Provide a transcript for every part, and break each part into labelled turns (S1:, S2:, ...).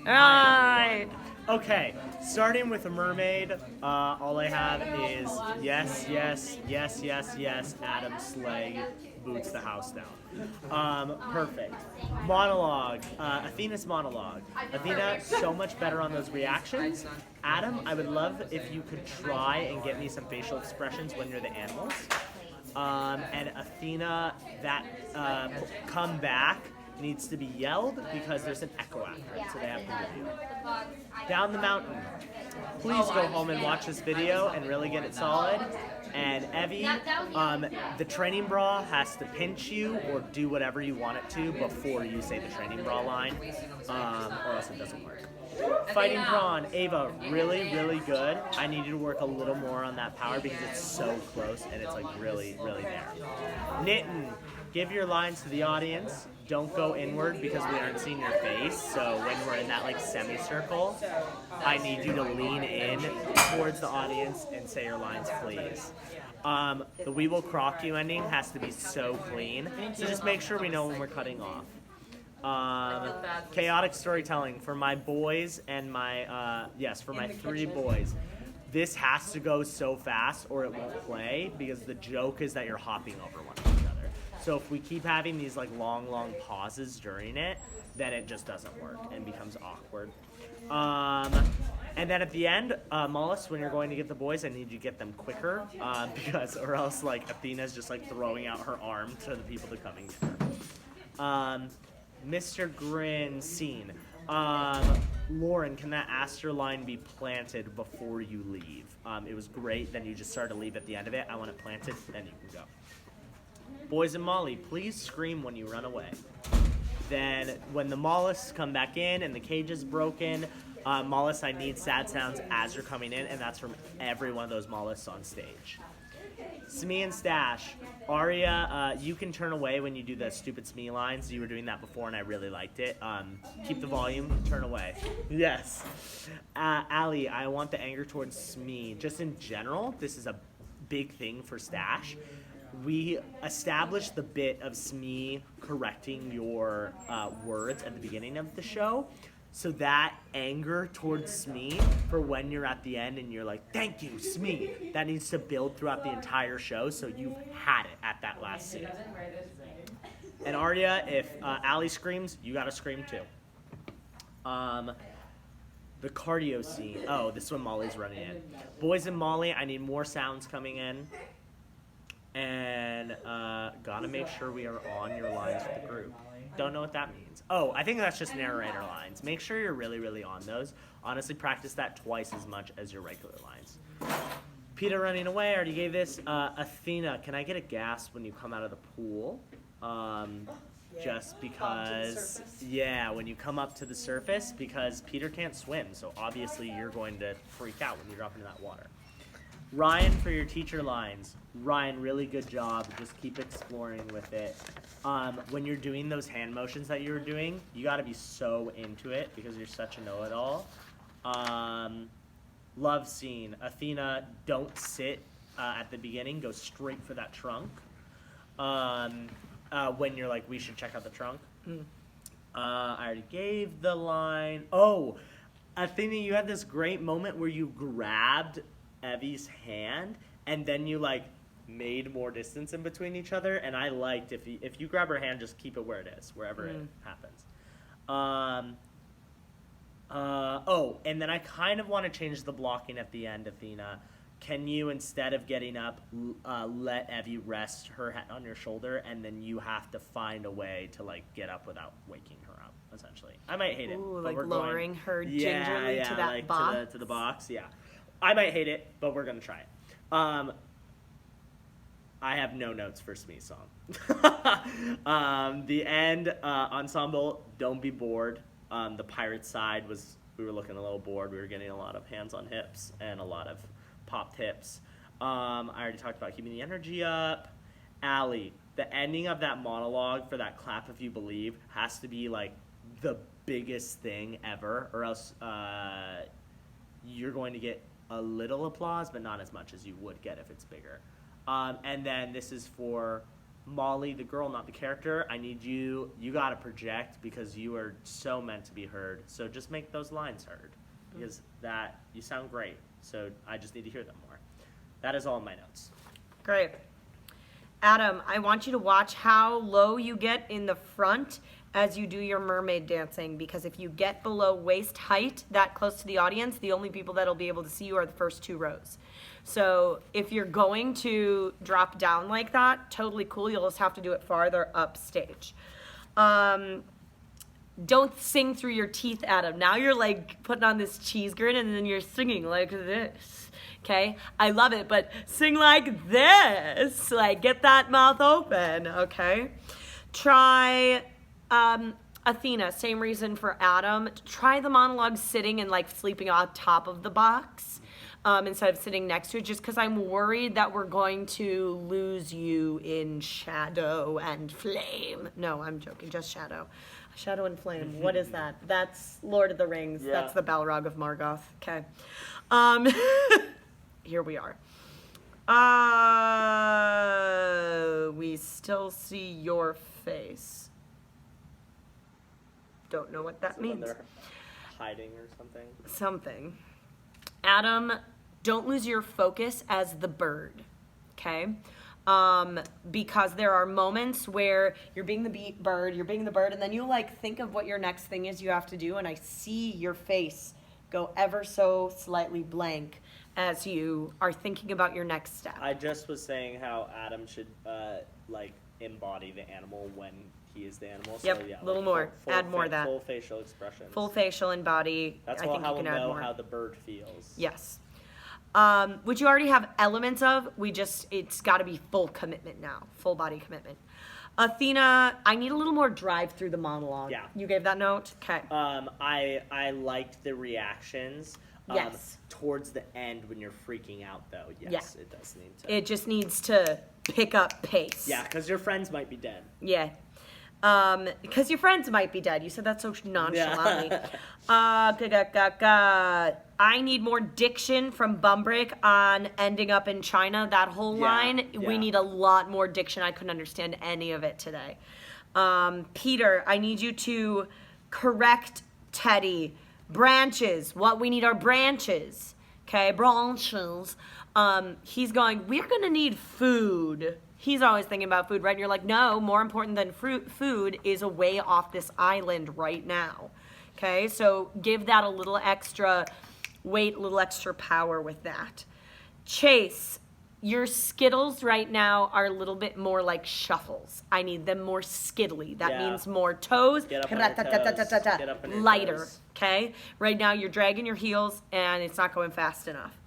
S1: Right.
S2: Okay, starting with a mermaid, all I have is yes, yes, yes, yes, yes, Adam Slay boots the house down. Perfect. Monologue, Athena's monologue. Athena, so much better on those reactions. Adam, I would love if you could try and get me some facial expressions when you're the animals. And Athena, that come back needs to be yelled because there's an echo after it, so they have to move you. Down the mountain. Please go home and watch this video and really get it solid. And Evie, the training bra has to pinch you or do whatever you want it to before you say the training bra line, or else it doesn't work. Fighting prawn, Ava, really, really good. I need you to work a little more on that power because it's so close and it's like really, really there. Knitting, give your lines to the audience. Don't go inward because we aren't seeing your face. So when we're in that like semicircle, I need you to lean in towards the audience and say your lines, please. The We Will Crock You ending has to be so clean. So just make sure we know when we're cutting off. Chaotic storytelling for my boys and my for my 3 boys. This has to go so fast or it won't play because the joke is that you're hopping over one another. So if we keep having these like long pauses during it, then it just doesn't work and becomes awkward. And then at the end, Mollis, when you're going to get the boys, I need you to get them quicker because or else like Athena's just like throwing out her arm to the people that come and get her. Mr. Grin scene. Lauren, can that Aster line be planted before you leave? It was great, then you just started to leave at the end of it. I want it planted, then you can go. Boys and Molly, please scream when you run away. Then when the mollusks come back in and the cage is broken, mollusks, I need sad sounds as you're coming in, and that's from every one of those mollusks on stage. Smee and Stash. Aria, you can turn away when you do the stupid Smee lines. You were doing that before, and I really liked it. Keep the volume, turn away. Yes. Allie, I want the anger towards Smee. Just in general, this is a big thing for Stash. We established the bit of Smee correcting your words at the beginning of the show. So that anger towards Smee for when you're at the end and you're like, thank you, Smee, that needs to build throughout the entire show so you've had it at that last scene. And Arya, if Allie screams, you gotta scream too. The cardio scene. Oh, this is when Molly's running in. Boys and Molly, I need more sounds coming in. And gotta make sure we are on your lines with the group. Don't know what that means. Oh, I think that's just narrator lines. Make sure you're really, really on those. Honestly, practice that twice as much as your regular lines. Peter running away, I already gave this. Athena, can I get a gasp when you come out of the pool? Just because, when you come up to the surface, because Peter can't swim, so obviously you're going to freak out when you drop into that water. Ryan, for your teacher lines. Ryan, really good job. Just keep exploring with it. When you're doing those hand motions that you were doing, you got to be so into it because you're such a know-it-all. Love scene. Athena, don't sit at the beginning. Go straight for that trunk. When you're like, we should check out the trunk. I already gave the line. Oh, Athena, you had this great moment where you grabbed Evie's hand and then you like made more distance in between each other, and I liked if you grab her hand, just keep it where it is, wherever it happens. And then I kind of want to change the blocking at the end, Athena. Can you, instead of getting up, let Evie rest her head on your shoulder, and then you have to find a way to like get up without waking her up, essentially. I might hate it.
S1: Ooh,
S2: but
S1: like lowering her gingerly to that
S2: like
S1: box.
S2: To the box, yeah. I might hate it, but we're going to try it. I have no notes for Smee's song. The end ensemble, don't be bored. The pirate side was, we were looking a little bored. We were getting a lot of hands on hips and a lot of popped hips. I already talked about keeping the energy up. Allie, the ending of that monologue for that clap if you believe has to be like the biggest thing ever, or else you're going to get a little applause, but not as much as you would get if it's bigger. And then this is for Molly, the girl, not the character, I need you gotta project because you are so meant to be heard. So just make those lines heard because you sound great. So I just need to hear them more. That is all in my notes.
S1: Great. Adam, I want you to watch how low you get in the front as you do your mermaid dancing, because if you get below waist height, that close to the audience, the only people that'll be able to see you are the first 2 rows. So if you're going to drop down like that, totally cool. You'll just have to do it farther up stage. Don't sing through your teeth, Adam. Now you're like putting on this cheese grin and then you're singing like this. Okay? I love it, but sing like this. Like get that mouth open, okay? Try Athena, same reason for Adam. Try the monologue sitting and like sleeping on top of the box. Instead of sitting next to it, just because I'm worried that we're going to lose you in shadow and flame. No, I'm joking, just shadow. Shadow and flame, what is that? That's Lord of the Rings. Yeah. That's the Balrog of Morgoth. Okay. Here we are. We still see your face. Don't know what that means.
S2: When they're hiding or something?
S1: Something. Adam, don't lose your focus as the bird, okay? Because there are moments where you're being the bird, and then you like think of what your next thing is you have to do, and I see your face go ever so slightly blank as you are thinking about your next step.
S2: I just was saying how Adam should like embody the animal when he is the animal. So,
S1: yep,
S2: yeah,
S1: a little
S2: like
S1: more. Add more of that.
S2: Full facial expressions.
S1: Full facial and body.
S2: That's
S1: I think
S2: how
S1: you can
S2: we'll
S1: add
S2: know
S1: more.
S2: how the bird feels.
S1: Yes. Which you already have elements of. It's got to be full commitment now. Full body commitment. Athena, I need a little more drive through the monologue.
S2: Yeah.
S1: You gave that note? Okay.
S2: I liked the reactions.
S1: Yes.
S2: Towards the end when you're freaking out, though, yes, yeah. It does need to.
S1: It just needs to pick up pace.
S2: Yeah, because your friends might be dead.
S1: Yeah. Because your friends might be dead. You said that so nonchalantly.
S2: Yeah.
S1: I need more diction from Bumbrick on ending up in China. That whole line, we need a lot more diction. I couldn't understand any of it today. Peter, I need you to correct Teddy. Branches. What we need are branches. Okay, branches. He's going, we're going to need food. He's always thinking about food, right? And you're like, no, more important than food is a way off this island right now. Okay, so give that a little extra weight, a little extra power with that. Chase, your Skittles right now are a little bit more like shuffles. I need them more skiddly. That means more toes.
S2: Get up on your toes. Get up on your
S1: lighter.
S2: toes.
S1: Okay? Right now you're dragging your heels and it's not going fast enough.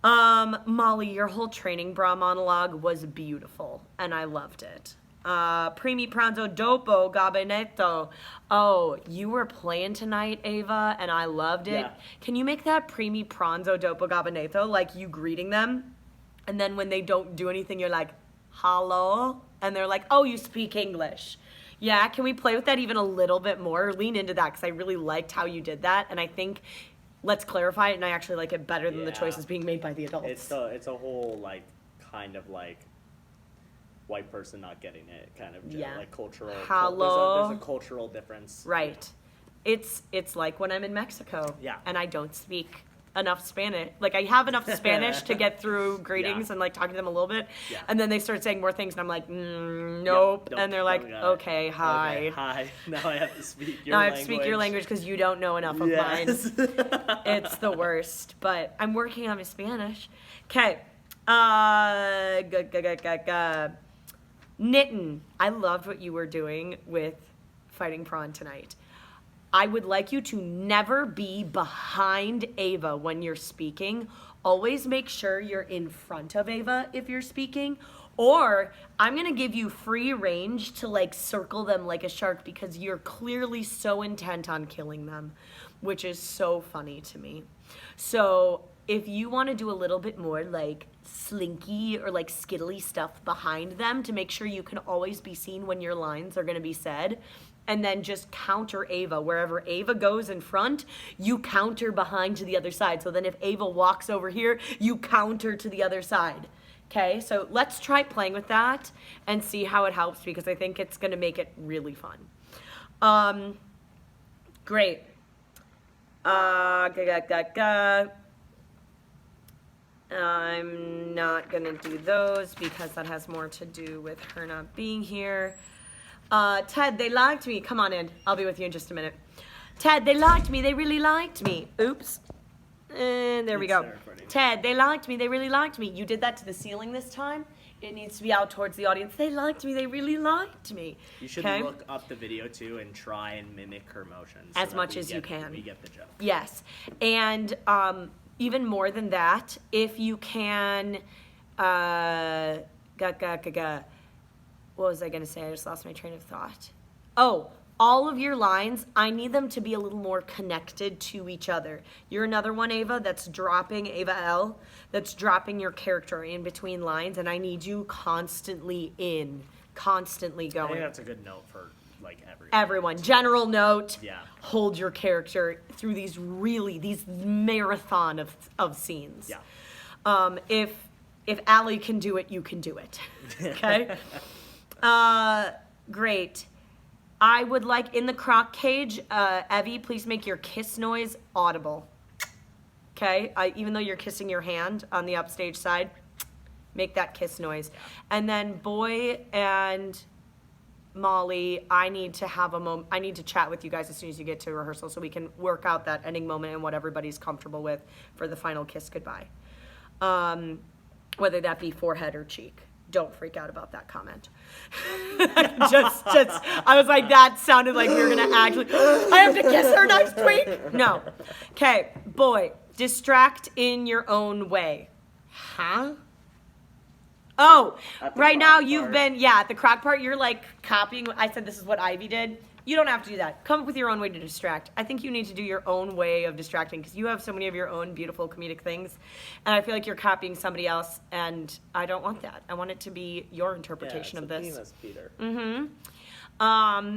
S1: Molly, your whole training bra monologue was beautiful and I loved it. Primi pranzo dopo gabinetto. Oh, you were playing tonight, Ava, and I loved it.
S2: Yeah.
S1: Can you make that primi pranzo dopo gabinetto, like you greeting them? And then when they don't do anything, you're like, hello? And they're like, oh, you speak English. Yeah, can we play with that even a little bit more? Lean into that because I really liked how you did that. And I think let's clarify it, and I actually like it better than the choices being made by the adults.
S2: It's a whole, like, kind of like white person not getting it kind of like cultural.
S1: Hello?
S2: There's a cultural difference.
S1: Right. It's like when I'm in Mexico and I don't speak enough Spanish. Like I have enough Spanish to get through greetings and like talking to them a little bit. Yeah. And then they start saying more things and I'm like, nope.
S2: Yep,
S1: and they're like, okay, hi.
S2: Okay, hi. Now I have to speak your language.
S1: Now I have to speak your language because you don't know enough of mine. It's the worst. But I'm working on my Spanish. Okay. Knitting. I loved what you were doing with Fighting Prawn tonight. I would like you to never be behind Ava when you're speaking. Always make sure you're in front of Ava if you're speaking. Or I'm going to give you free range to like circle them like a shark because you're clearly so intent on killing them, which is so funny to me. So if you want to do a little bit more like slinky or like skittly stuff behind them to make sure you can always be seen when your lines are going to be said, and then just counter Ava. Wherever Ava goes in front, you counter behind to the other side. So then if Ava walks over here, you counter to the other side. Okay, so let's try playing with that and see how it helps, because I think it's going to make it really fun. Great. I'm not going to do those because that has more to do with her not being here. Ted, they liked me. Come on in. I'll be with you in just a minute. Ted, they liked me. They really liked me. Oops. And there we go. Ted, they liked me. They really liked me. You did that to the ceiling this time. It needs to be out towards the audience. They liked me. They really liked me.
S2: You should look up the video too and try and mimic her motions
S1: as much as you can.
S2: We get the joke.
S1: Yes, and even more than that, if you can, what was I gonna say? I just lost my train of thought. Oh. All of your lines, I need them to be a little more connected to each other. You're another one, Ava, that's dropping, Ava L, that's dropping your character in between lines, and I need you constantly going.
S2: I think that's a good note for, like,
S1: everyone. General note,
S2: yeah. Hold
S1: your character through these marathon of scenes.
S2: Yeah.
S1: If Allie can do it, you can do it. Okay? Great. I would like, in the croc cage, Evie, please make your kiss noise audible. Okay? Even though you're kissing your hand on the upstage side, make that kiss noise. And then Boy and Molly, I need to have a moment. I need to chat with you guys as soon as you get to rehearsal so we can work out that ending moment and what everybody's comfortable with for the final kiss goodbye. Whether that be forehead or cheek. Don't freak out about that comment. just, I was like, that sounded like we were gonna actually, I have to kiss her next week? No. Okay, Boy, distract in your own way. Huh? Oh, right now you've been, at the crock part, you're like copying, I said this is what Ivy did. You don't have to do that. Come up with your own way to distract. I think you need to do your own way of distracting because you have so many of your own beautiful comedic things. And I feel like you're copying somebody else, and I don't want that. I want it to be your interpretation of this.
S2: Penis, Peter.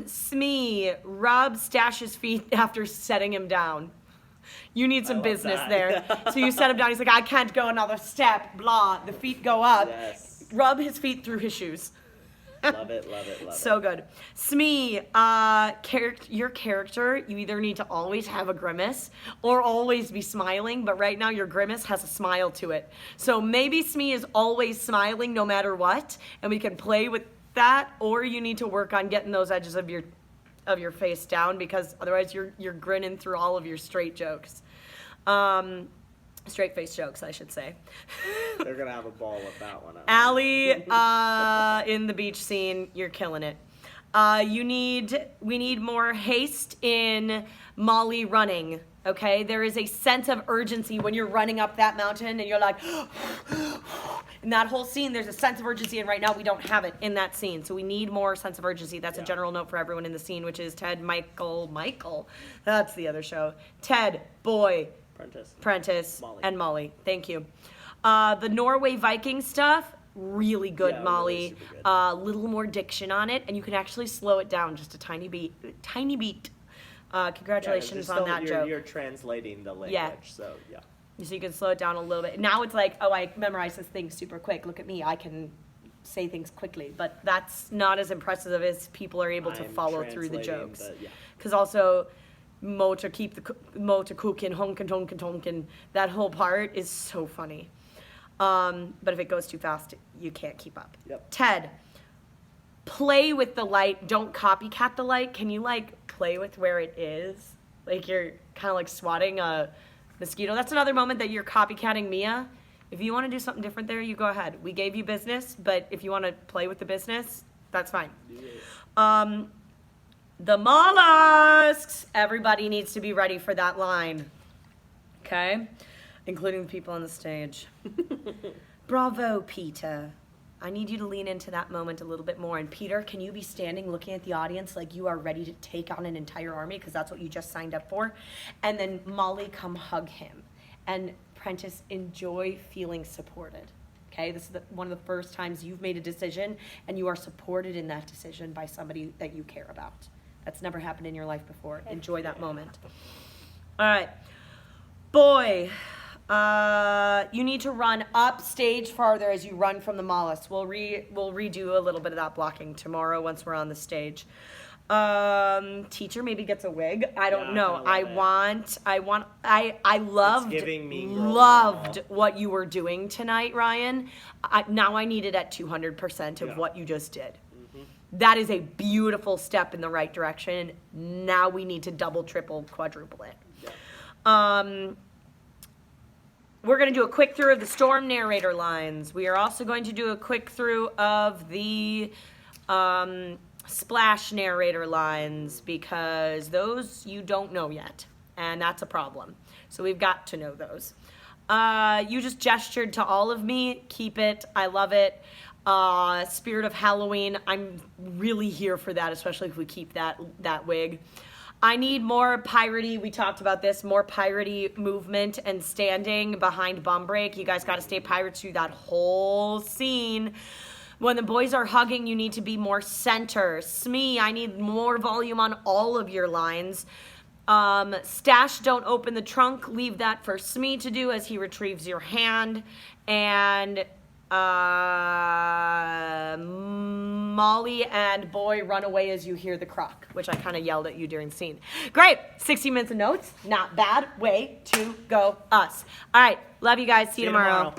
S1: Smee, Rob stashes feet after setting him down. You need some business there. So you set him down. He's like, I can't go another step, blah. The feet go up.
S2: Yes.
S1: Rub his feet through his shoes.
S2: Love it.
S1: So good. Smee, your character, you either need to always have a grimace or always be smiling, but right now your grimace has a smile to it. So maybe Smee is always smiling no matter what, and we can play with that, or you need to work on getting those edges of your face down because otherwise you're grinning through all of your straight jokes. Straight face jokes, I should say.
S2: They're gonna have a ball with that one.
S1: Allie, in the beach scene, you're killing it. We need more haste in Molly running. Okay, there is a sense of urgency when you're running up that mountain, and you're like, in that whole scene, there's a sense of urgency, and right now we don't have it in that scene. So we need more sense of urgency. That's a general note for everyone in the scene, which is Ted, Michael. That's the other show. Ted, Boy. Prentice,
S2: Molly.
S1: And Molly. Thank you. The Norway Viking stuff, really good, Molly.
S2: Really good.
S1: Little more diction on it, and you can actually slow it down just a tiny beat. Congratulations on that joke.
S2: You're translating the language, so yeah.
S1: So you can slow it down a little bit. Now it's like, I memorized this thing super quick. Look at me, I can say things quickly. But that's not as impressive as people are able to follow through the jokes. Because also, mo to cooking, honkin', that whole part is so funny. But if it goes too fast, you can't keep up.
S2: Yep.
S1: Ted, play with the light. Don't copycat the light. Can you play with where it is? Like you're kind of like swatting a mosquito. That's another moment that you're copycatting Mia. If you want to do something different there, you go ahead. We gave you business, but if you want to play with the business, that's fine.
S2: Yeah.
S1: The mollusks. Everybody needs to be ready for that line. Okay? Including the people on the stage. Bravo, Peter. I need you to lean into that moment a little bit more. And Peter, can you be standing looking at the audience like you are ready to take on an entire army because that's what you just signed up for? And then Molly, come hug him. And Prentice, enjoy feeling supported. Okay, this is one of the first times you've made a decision and you are supported in that decision by somebody that you care about. That's never happened in your life before. Enjoy that moment. All right. Boy, you need to run up stage farther as you run from the mollusk. We'll redo a little bit of that blocking tomorrow once we're on the stage. Teacher maybe gets a wig. I don't know. I loved what you were doing tonight, Ryan. Now I need it at 200% of what you just did. That is a beautiful step in the right direction. Now we need to double, triple, quadruple it. We're going to do a quick through of the storm narrator lines. We are also going to do a quick through of the splash narrator lines because those you don't know yet, and that's a problem. So we've got to know those. You just gestured to all of me. Keep it. I love it. Spirit of Halloween. I'm really here for that, especially if we keep that wig. I need more piratey. We talked about this. More piratey movement and standing behind bum break. You guys got to stay pirates through that whole scene. When the boys are hugging, you need to be more center. Smee, I need more volume on all of your lines. Stash, don't open the trunk. Leave that for Smee to do as he retrieves your hand. And Molly and Boy run away as you hear the croc, which I kind of yelled at you during the scene. Great. 60 minutes of notes. Not bad. Way to go us. All right. Love you guys. See you tomorrow.